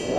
Hey,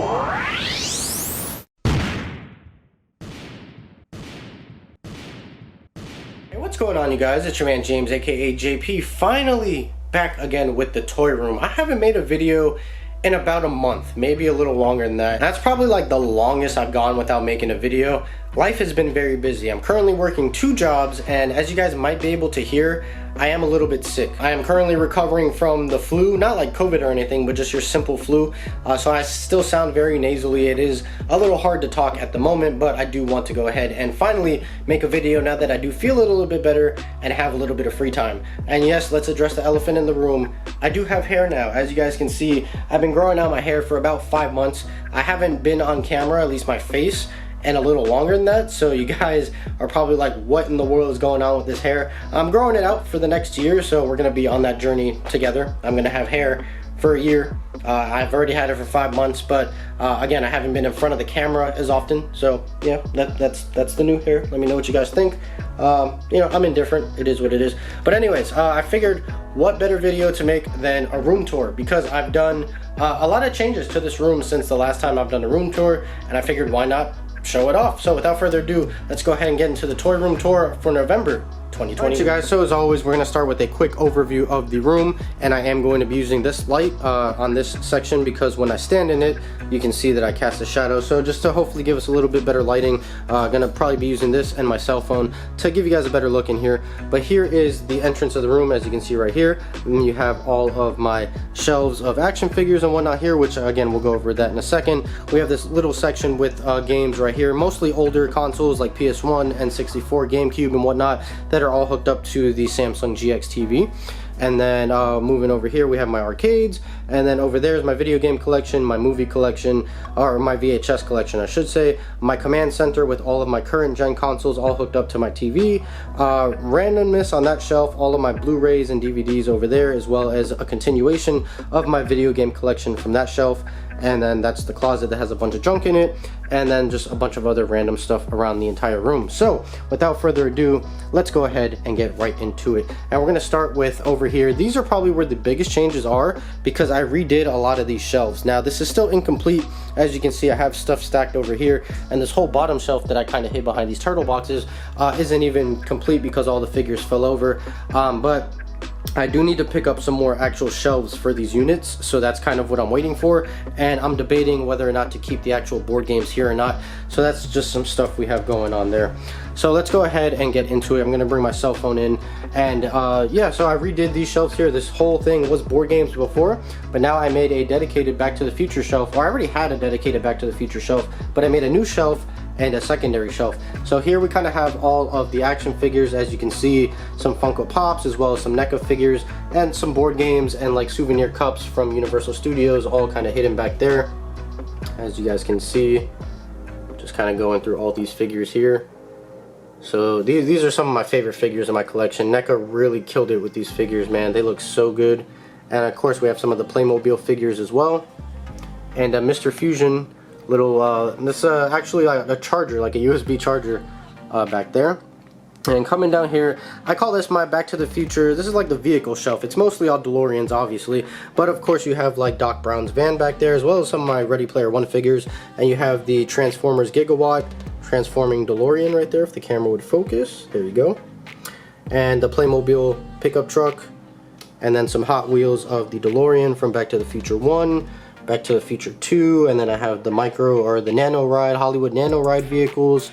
what's going on, you guys? It's your man James, aka JP, finally back again with the toy room. I haven't made a video in about a month, maybe a little longer than that. That's probably like the longest I've gone without making a video. Life has been very busy. I'm currently working 2 jobs, and as you guys might be able to hear, I am a little bit sick. I am currently recovering from the flu, not like COVID or anything, but just your simple flu. So I still sound very nasally. It is a little hard to talk at the moment, but I do want to go ahead and finally make a video now that I do feel a little bit better and have a little bit of free time. And yes, let's address the elephant in the room. I do have hair now. As you guys can see, I've been growing out my hair for about 5 months. I haven't been on camera, at least my face, and a little longer than that, so you guys are probably like, what in the world is going on with this hair? I'm growing it out for the next year, so we're gonna be on that journey together. I'm gonna have hair for a year. I've already had it for 5 months, but again, I haven't been in front of the camera as often, so yeah, that's the new hair. Let me know what you guys think. You know, I'm indifferent. It is what it is. But anyways, I figured what better video to make than a room tour, because I've done a lot of changes to this room since the last time I've done a room tour, and I figured why not show it off. So without further ado, let's go ahead and get into the toy room tour for November 2020. Alright, you guys, so as always, we're going to start with a quick overview of the room, and I am going to be using this light on this section because when I stand in it, you can see that I cast a shadow. So just to hopefully give us a little bit better lighting, gonna probably be using this and my cell phone to give you guys a better look in here. But here is the entrance of the room, as you can see right here. And you have all of my shelves of action figures and whatnot here, which again, we'll go over that in a second. We have this little section with games right here, mostly older consoles like PS1, N64, GameCube, and whatnot that are all hooked up to the Samsung GX TV. And then moving over here, we have my arcades, and then over there is my video game collection, my movie collection, or my VHS collection I should say, my command center with all of my current gen consoles all hooked up to my TV, randomness on that shelf, all of my Blu-rays and DVDs over there, as well as a continuation of my video game collection from that shelf. And then that's the closet that has a bunch of junk in it, and then just a bunch of other random stuff around the entire room. So without further ado, let's go ahead and get right into it. And we're gonna start with over here. These are probably where the biggest changes are, because I redid a lot of these shelves. Now this is still incomplete. As you can see, I have stuff stacked over here, and this whole bottom shelf that I kind of hid behind these turtle boxes isn't even complete because all the figures fell over. But I do need to pick up some more actual shelves for these units, so that's kind of what I'm waiting for, and I'm debating whether or not to keep the actual board games here or not. So that's just some stuff we have going on there. So let's go ahead and get into it. I'm gonna bring my cell phone in, and yeah, so I redid these shelves here. This whole thing was board games before, but now I made a dedicated Back to the Future shelf, or I already had a dedicated Back to the Future shelf, but I made a new shelf and a secondary shelf. So here we kind of have all of the action figures, as you can see, some Funko Pops, as well as some NECA figures, and some board games and like souvenir cups from Universal Studios, all kind of hidden back there. As you guys can see, just kind of going through all these figures here. So these are some of my favorite figures in my collection. NECA really killed it with these figures, man. They look so good. And of course we have some of the Playmobil figures as well. And Mr. Fusion, little this actually a charger, like a USB charger back there. And coming down here, I call this my Back to the Future. This is like the vehicle shelf. It's mostly all DeLoreans, obviously, but of course you have like Doc Brown's van back there, as well as some of my Ready Player One figures. And you have the Transformers Gigawatt transforming DeLorean right there, if the camera would focus. There you go. And the Playmobil pickup truck, and then some Hot Wheels of the DeLorean from Back to the Future 1, Back to the Future 2, and then I have the micro or the nano ride, Hollywood nano ride vehicles,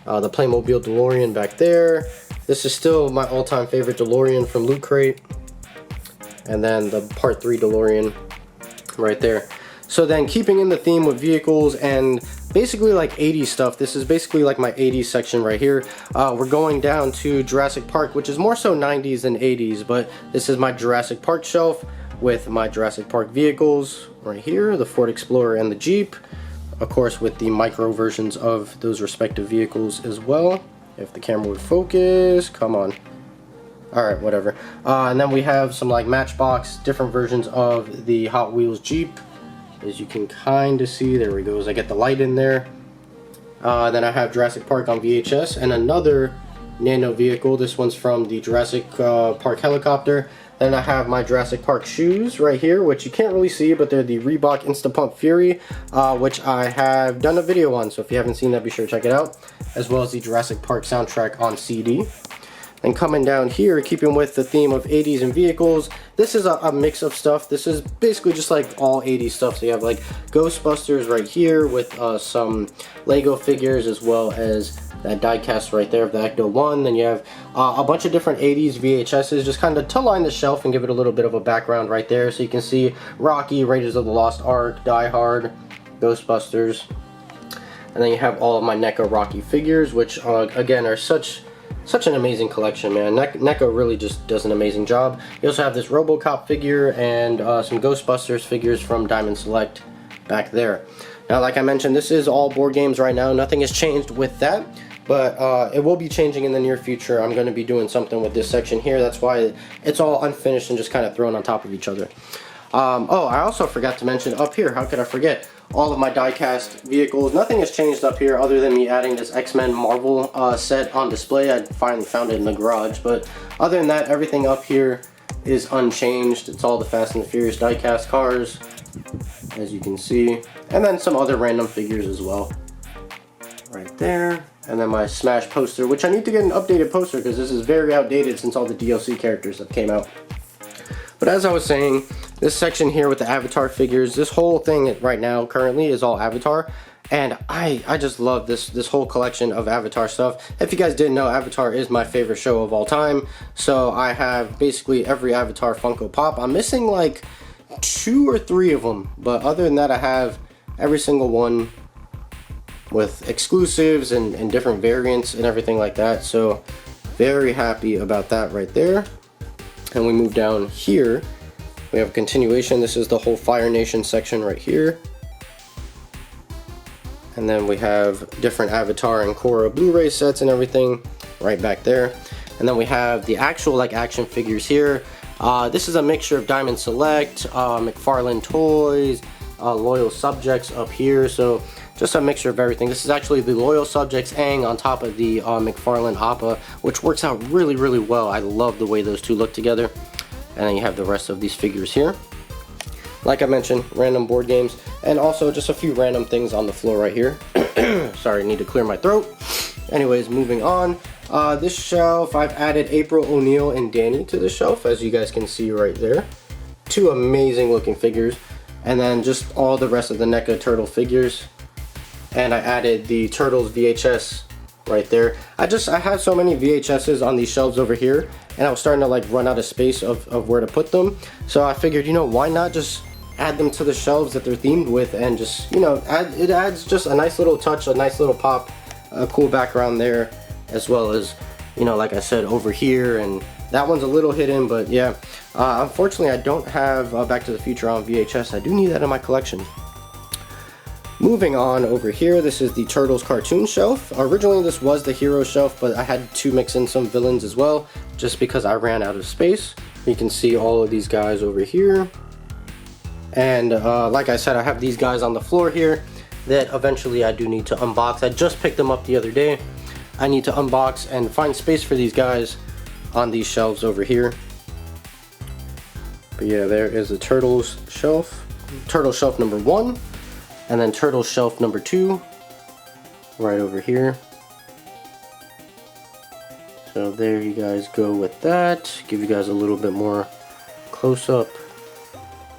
the Playmobil DeLorean back there. This is still my all-time favorite DeLorean from Loot Crate, and then the Part 3 DeLorean right there. So then, keeping in the theme with vehicles and basically like 80s stuff, this is basically like my 80s section right here. We're going down to Jurassic Park, which is more so 90s than 80s, but this is my Jurassic Park shelf with my Jurassic Park vehicles right here, the Ford Explorer and the Jeep, of course with the micro versions of those respective vehicles as well, if the camera would focus. Come on. Alright, whatever. And then we have some like Matchbox, different versions of the Hot Wheels Jeep, as you can kind of see. There we go, I get the light in there. Then I have Jurassic Park on VHS, and another nano vehicle. This one's from the Jurassic Park helicopter. Then I have my Jurassic Park shoes right here, which you can't really see, but they're the Reebok Insta Pump Fury, which I have done a video on. So if you haven't seen that, be sure to check it out, as well as the Jurassic Park soundtrack on CD. And coming down here, keeping with the theme of 80s and vehicles, this is a mix of stuff. This is basically just like all 80s stuff. So you have like Ghostbusters right here with some Lego figures, as well as that diecast right there of the Ecto-1. Then you have a bunch of different 80s VHSs, just kind of to line the shelf and give it a little bit of a background right there. So you can see Rocky, Raiders of the Lost Ark, Die Hard, Ghostbusters. And then you have all of my NECA Rocky figures, which again are such an amazing collection, man. NECA really just does an amazing job. You also have this RoboCop figure and some Ghostbusters figures from Diamond Select back there. Now, like I mentioned, this is all board games right now. Nothing has changed with that, but it will be changing in the near future. I'm going to be doing something with this section here. That's why it's all unfinished and just kind of thrown on top of each other. Oh, I also forgot to mention up here, how could I forget, all of my die-cast vehicles. Nothing has changed up here other than me adding this X-Men Marvel set on display. I finally found it in the garage, but other than that, everything up here is unchanged. It's all the Fast and the Furious die-cast cars, as you can see, and then some other random figures as well right there. And then my Smash poster, which I need to get an updated poster because this is very outdated since all the DLC characters that came out. But as I was saying, this section here with the Avatar figures, this whole thing right now currently is all Avatar, and I just love this whole collection of Avatar stuff. If you guys didn't know, Avatar is my favorite show of all time, so I have basically every Avatar Funko Pop. I'm missing like 2 or 3 of them, but other than that, I have every single one with exclusives and different variants and everything like that. So very happy about that right there. And we move down here, we have a continuation. This is the whole Fire Nation section right here. And then we have different Avatar and Korra Blu-ray sets and everything right back there. And then we have the actual like action figures here. This is a mixture of Diamond Select, McFarlane Toys, Loyal Subjects up here. So just a mixture of everything. This is actually the Loyal Subjects Aang on top of the McFarlane Appa, which works out really, really well. I love the way those two look together. And then you have the rest of these figures here. Like I mentioned, random board games, and also just a few random things on the floor right here. Sorry, I need to clear my throat. Anyways, moving on. This shelf, I've added April O'Neil and Danny to the shelf, as you guys can see right there. 2 amazing looking figures. And then just all the rest of the NECA Turtle figures. And I added the Turtles VHS right there. I have so many VHSs on these shelves over here, and I was starting to like run out of space of where to put them. So I figured, you know, why not just add them to the shelves that they're themed with, and just, you know, it adds just a nice little touch, a nice little pop, a cool background there, as well as, you know, like I said, over here, and that one's a little hidden, but yeah. Unfortunately, I don't have Back to the Future on VHS. I do need that in my collection. Moving on over here, this is the Turtles cartoon shelf. Originally this was the hero shelf, but I had to mix in some villains as well, just because I ran out of space. You can see all of these guys over here. And like I said, I have these guys on the floor here that eventually I do need to unbox. I just picked them up the other day. I need to unbox and find space for these guys on these shelves over here. But yeah, there is the Turtles shelf. Turtle shelf number 1. And then Turtle shelf number 2, right over here. So there you guys go with that. Give you guys a little bit more close-up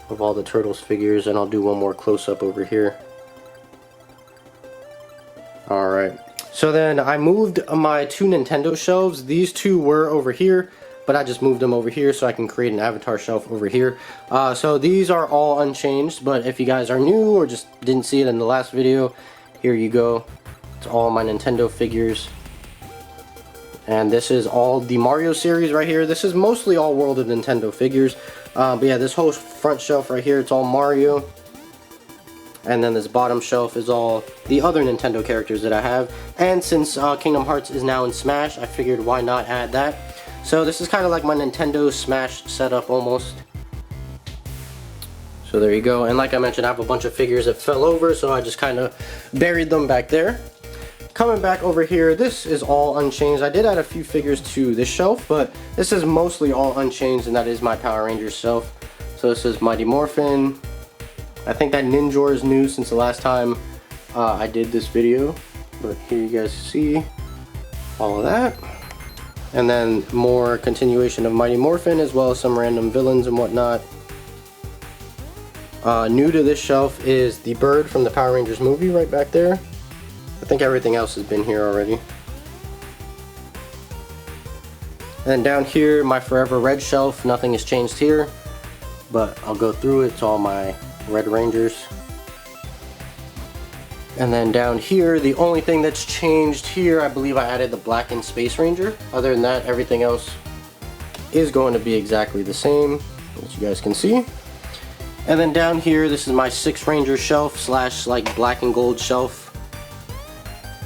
of all the Turtles figures, and I'll do one more close-up over here. Alright, so then I moved my 2 Nintendo shelves. These 2 were over here, but I just moved them over here so I can create an Avatar shelf over here. So these are all unchanged, but if you guys are new or just didn't see it in the last video, here you go. It's all my Nintendo figures. And this is all the Mario series right here. This is mostly all World of Nintendo figures. But yeah, this whole front shelf right here, it's all Mario. And then this bottom shelf is all the other Nintendo characters that I have. And since Kingdom Hearts is now in Smash, I figured why not add that. So this is kind of like my Nintendo Smash setup almost. So there you go. And like I mentioned, I have a bunch of figures that fell over, so I just kind of buried them back there. coming back over here, this is all unchanged. I did add a few figures to this shelf, but this is mostly all unchanged, and that is my Power Rangers shelf. So this is Mighty Morphin. I think that Ninjor is new since the last time I did this video, but here you guys see all of that. And then more continuation of Mighty Morphin, as well as some random villains and whatnot. New to this shelf is the bird from the Power Rangers movie right back there. I think everything else has been here already. And down here, my Forever Red shelf, nothing has changed here, but I'll go through it. It's all my Red Rangers. And then down here, the only thing that's changed here, I believe I added the Blackened Space Ranger. Other than that, everything else is going to be exactly the same, as you guys can see. And then down here, this is my 6 Ranger shelf slash like black and gold shelf.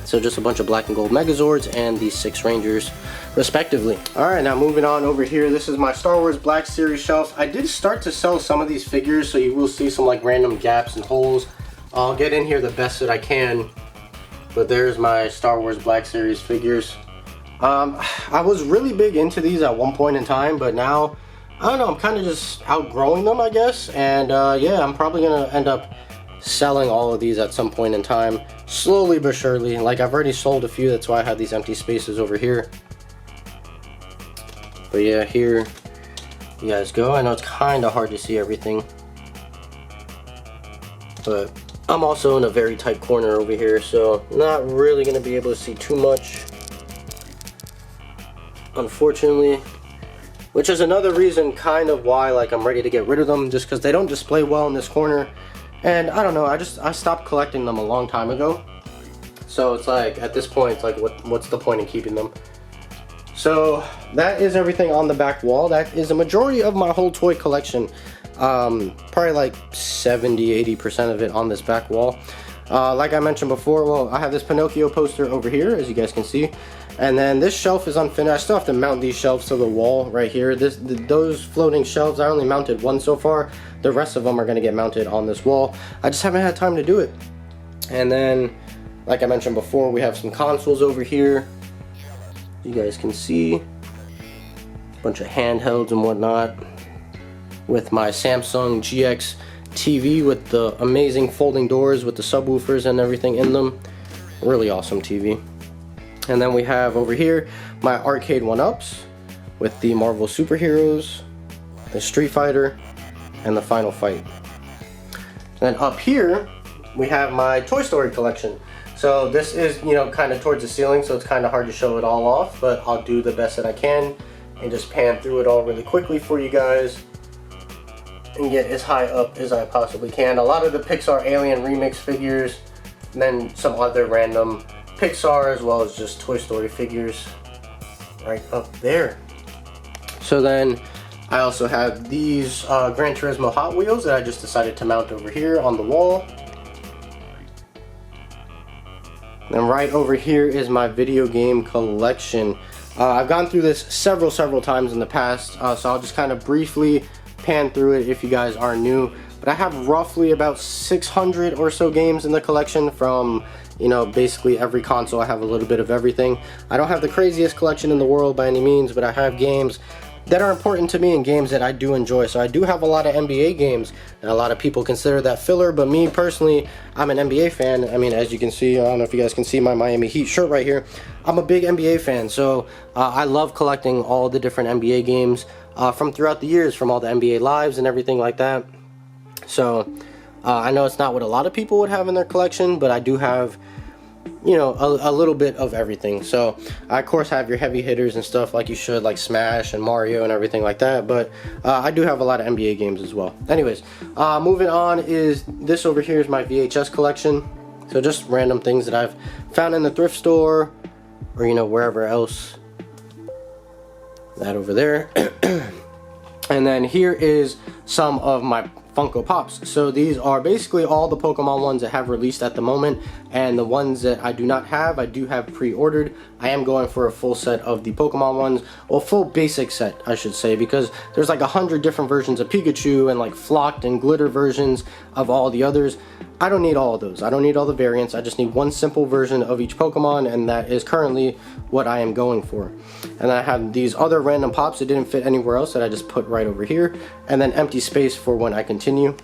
So just a bunch of black and gold Megazords and these 6 Rangers respectively. Alright, now moving on over here, this is my Star Wars Black Series shelf. I did start to sell some of these figures, so you will see some like random gaps and holes. I'll get in here the best that I can, but there's my Star Wars Black Series figures. I was really big into these at one point in time, but now, I don't know, I'm kind of just outgrowing them, I guess. And yeah, I'm probably going to end up selling all of these at some point in time, slowly but surely. Like, I've already sold a few, that's why I have these empty spaces over here. But yeah, here you guys go. I know it's kind of hard to see everything, but I'm also in a very tight corner over here, so not really going to be able to see too much, unfortunately. Which is another reason kind of why like I'm ready to get rid of them, just because they don't display well in this corner. And I don't know, I stopped collecting them a long time ago. So it's like, at this point, it's like, what's the point in keeping them? So that is everything on the back wall. That is a majority of my whole toy collection. Probably like 70-80% of it on this back wall. Like I mentioned before, well, I have this Pinocchio poster over here, as you guys can see, and then this shelf is unfinished. I still have to mount these shelves to the wall right here. Those floating shelves, I only mounted one so far. The rest of them are going to get mounted on this wall. I just haven't had time to do it. And then, like I mentioned before, we have some consoles over here. You guys can see a bunch of handhelds and whatnot, with my Samsung GX TV with the amazing folding doors with the subwoofers and everything in them. Really awesome TV. And then we have over here my arcade 1-ups with the Marvel superheroes, the Street Fighter, and the Final Fight. And then up here we have my Toy Story collection. So this is, you know, kind of towards the ceiling, so it's kind of hard to show it all off, but I'll do the best that I can and just pan through it all really quickly for you guys and get as high up as I possibly can. A lot of the Pixar Alien Remix figures, and then some other random Pixar as well as just Toy Story figures right up there. So then I also have these Gran Turismo Hot Wheels that I just decided to mount over here on the wall. And right over here is my video game collection. I've gone through this several times in the past, so I'll just kind of briefly pan through it if you guys are new. But I have roughly about 600 or so games in the collection from, you know, basically every console. I have a little bit of everything. I don't have the craziest collection in the world by any means, but I have games that are important to me and games that I do enjoy. So I do have a lot of NBA games, and a lot of people consider that filler, but me personally, I'm an NBA fan. I mean, as you can see, I don't know if you guys can see my Miami Heat shirt right here. I'm a big NBA fan, so I love collecting all the different NBA games from throughout the years, from all the NBA lives and everything like that. So I know it's not what a lot of people would have in their collection, but I do have, you know, a little bit of everything. So I of course have your heavy hitters and stuff like you should, like Smash and Mario and everything like that, but I do have a lot of NBA games as well. Anyways, moving on, is this over here is my VHS collection. So just random things that I've found in the thrift store or, you know, wherever else. That over there. And then here is some of my Funko Pops. So these are basically all the Pokemon ones that have released at the moment, and the ones that I do not have, I do have pre-ordered. I am going for a full set of the Pokemon ones, well, full basic set I should say, because there's like 100 different versions of Pikachu and like flocked and glitter versions of all the others. I don't need all of those. I don't need all the variants. I just need one simple version of each Pokemon, and that is currently what I am going for. And I have these other random pops that didn't fit anywhere else that I just put right over here, and then empty space for when I continue.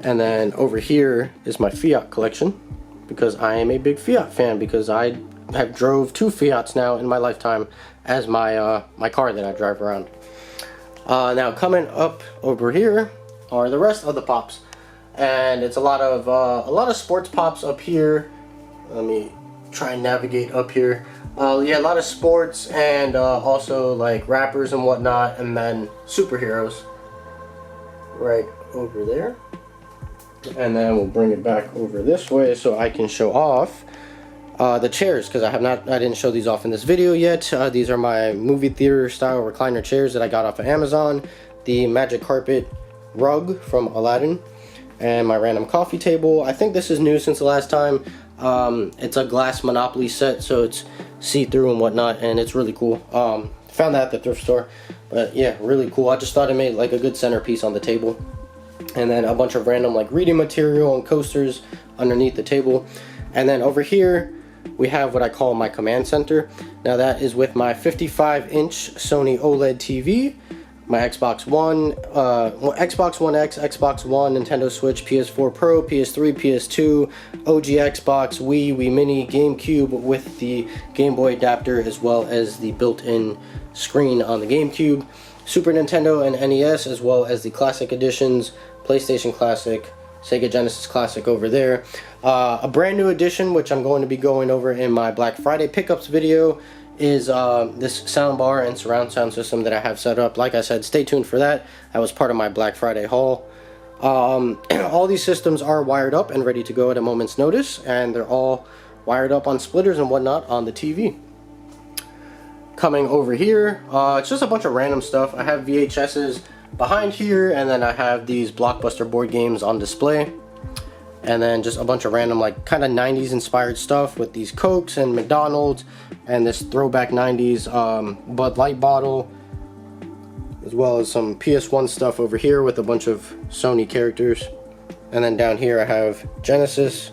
And then over here is my Fiat collection, because I am a big Fiat fan, because I have drove 2 Fiats now in my lifetime as my my car that I drive around. Now coming up over here are the rest of the pops. And it's a lot of sports pops up here. Let me try and navigate up here. Yeah, a lot of sports, and also like rappers and whatnot, and then superheroes right over there. And then we'll bring it back over this way so I can show off the chairs, because I didn't show these off in this video yet. These are my movie theater style recliner chairs that I got off of Amazon. The magic carpet rug from Aladdin. And my random coffee table. I think this is new since the last time. It's a glass Monopoly set, so it's see-through and whatnot, and it's really cool. Found that at the thrift store, but yeah, really cool. I just thought it made like a good centerpiece on the table. And then a bunch of random like reading material and coasters underneath the table. And then over here we have what I call my command center. Now that is with my 55-inch Sony OLED TV, my Xbox One, Xbox One X, Xbox One, Nintendo Switch, PS4 Pro, PS3, PS2, OG Xbox, Wii Mini, GameCube with the Game Boy adapter, as well as the built-in screen on the GameCube, Super Nintendo and NES, as well as the Classic Editions, PlayStation Classic, Sega Genesis Classic over there. A brand new edition, which I'm going to be going over in my Black Friday pickups video, is this soundbar and surround sound system that I have set up. Like I said, stay tuned for that. That was part of my Black Friday haul. All these systems are wired up and ready to go at a moment's notice, and they're all wired up on splitters and whatnot on the TV. Coming over here, it's just a bunch of random stuff. I have VHSs behind here, and then I have these Blockbuster board games on display. And then just a bunch of random like kind of 90s inspired stuff with these Cokes and McDonald's, and this throwback 90s Bud Light bottle, as well as some PS1 stuff over here with a bunch of Sony characters. And then down here I have Genesis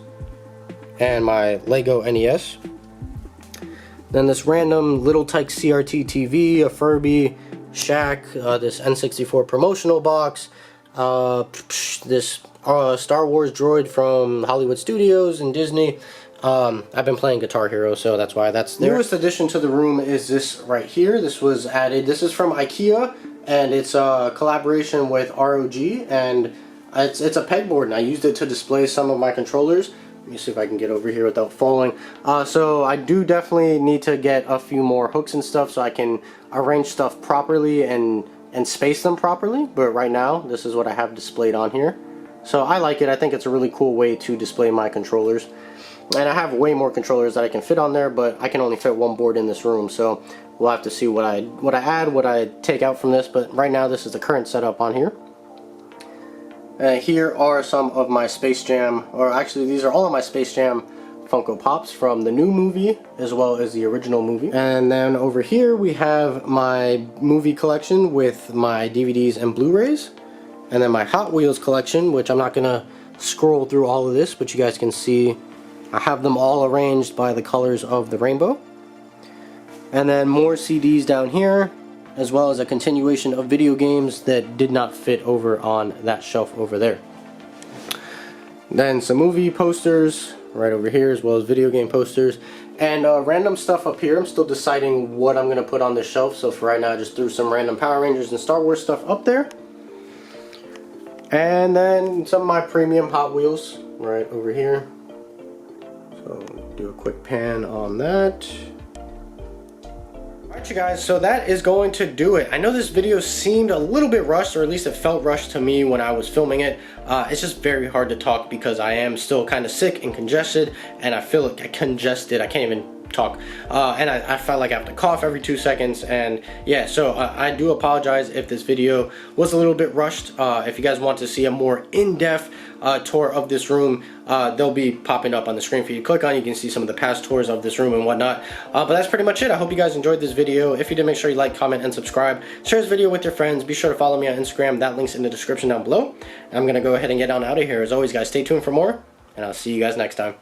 and my Lego NES. Then this random Little Tyke CRT TV, a Furby, Shaq, this N64 promotional box, this Star Wars droid from Hollywood Studios and Disney. I've been playing Guitar Hero, so that's why that's there. Newest addition to the room is this right here. This was added. This is from IKEA, and it's a collaboration with ROG, and it's a pegboard, and I used it to display some of my controllers. Let me see if I can get over here without falling. So I do definitely need to get a few more hooks and stuff so I can arrange stuff properly and space them properly. But right now, this is what I have displayed on here. So I like it. I think it's a really cool way to display my controllers. And I have way more controllers that I can fit on there, but I can only fit one board in this room, so we'll have to see what I add, what I take out from this. But right now, this is the current setup on here. Here are some of my Space Jam, or actually these are all of my Space Jam Funko Pops from the new movie as well as the original movie. And then over here we have my movie collection with my DVDs and Blu-rays. And then my Hot Wheels collection, which I'm not gonna scroll through all of this, but you guys can see I have them all arranged by the colors of the rainbow. And then more CDs down here, as well as a continuation of video games that did not fit over on that shelf over there. Then some movie posters right over here, as well as video game posters. And random stuff up here. I'm still deciding what I'm going to put on this shelf, so for right now I just threw some random Power Rangers and Star Wars stuff up there. And then some of my premium Hot Wheels right over here. So do a quick pan on that. Alright you guys, so that is going to do it. I know this video seemed a little bit rushed, or at least it felt rushed to me when I was filming it. It's just very hard to talk because I am still kind of sick and congested, and I feel like congested. I can't even talk. And I felt like I have to cough every 2 seconds, and yeah, so I do apologize if this video was a little bit rushed. If you guys want to see a more in-depth tour of this room, they'll be popping up on the screen for you to click on. You can see some of the past tours of this room and whatnot. But that's pretty much it. I hope you guys enjoyed this video. If you did, make sure you like, comment, and subscribe. Share this video with your friends. Be sure to follow me on Instagram. That link's in the description down below. And I'm gonna go ahead and get on out of here. As always, guys, stay tuned for more, and I'll see you guys next time.